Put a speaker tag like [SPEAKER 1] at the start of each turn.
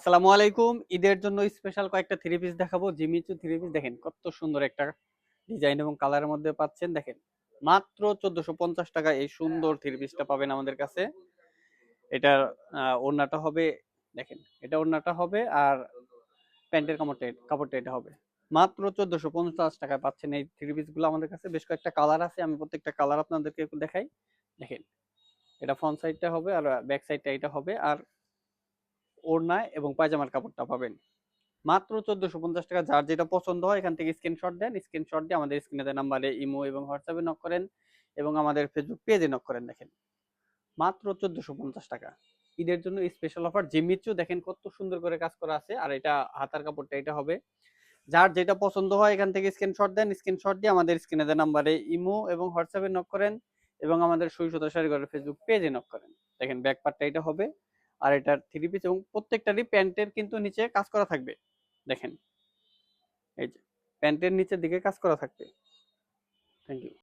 [SPEAKER 1] আসসালামু আলাইকুম। ঈদের জন্য স্পেশাল কয়েকটা থ্রি পিস দেখাবো। জিমিচু থ্রি পিস দেখেন কত সুন্দর একটা ডিজাইন এবং কালারের মধ্যে পাচ্ছেন। দেখেন মাত্র 1450 টাকা এই সুন্দর থ্রি পিসটা পাবেন আমাদের কাছে। এটার ওড়নাটা হবে, দেখেন এটা ওড়নাটা হবে আর প্যান্টের কাপড়টা এটা হবে। মাত্র 1450 টাকায় পাচ্ছেন এই থ্রি পিস গুলো আমাদের কাছে। বেশ কয়েকটা কালার আছে, আমি প্রত্যেকটা কালার আপনাদেরকে একটু দেখাই। দেখেন এটা ফ্রন্ট সাইডটা হবে আর ব্যাক সাইডটা এটা হবে, আর ওড়না এবং পায়জামার কাপড়টা পাবেন মাত্র 1450 টাকা। যার যেটা পছন্দ হয় এখান থেকে স্ক্রিনশট দেন, স্ক্রিনশট দিয়ে আমাদের স্ক্রিনে দেওয়া নাম্বারে ইমো এবং হোয়াটসঅ্যাপে নক করেন এবং আমাদের ফেসবুক পেজে নক করেন। দেখেন মাত্র 1450 টাকা ঈদের জন্য স্পেশাল অফার। জিমিচু দেখেন কত সুন্দর করে কাজ করা আছে, আর এটা হাতার কাপড়টা এটা হবে। যার যেটা পছন্দ হয় এখান থেকে স্ক্রিনশট দেন, স্ক্রিনশট দিয়ে আমাদের স্ক্রিনে দেওয়া নাম্বারে ইমো এবং হোয়াটসঅ্যাপে নক করেন এবং আমাদের সুইশতা শাড়িঘরের ফেসবুক পেজে নক করেন। দেখেন ব্যাক পার্টটা এটা হবে, আর এটার থ্রি পিস এবং প্রত্যেকটারই প্যান্টের কিন্তু নিচে কাজ করা থাকবে। দেখেন এই যে প্যান্টের নিচের দিকে কাজ করা থাকবে। Thank you.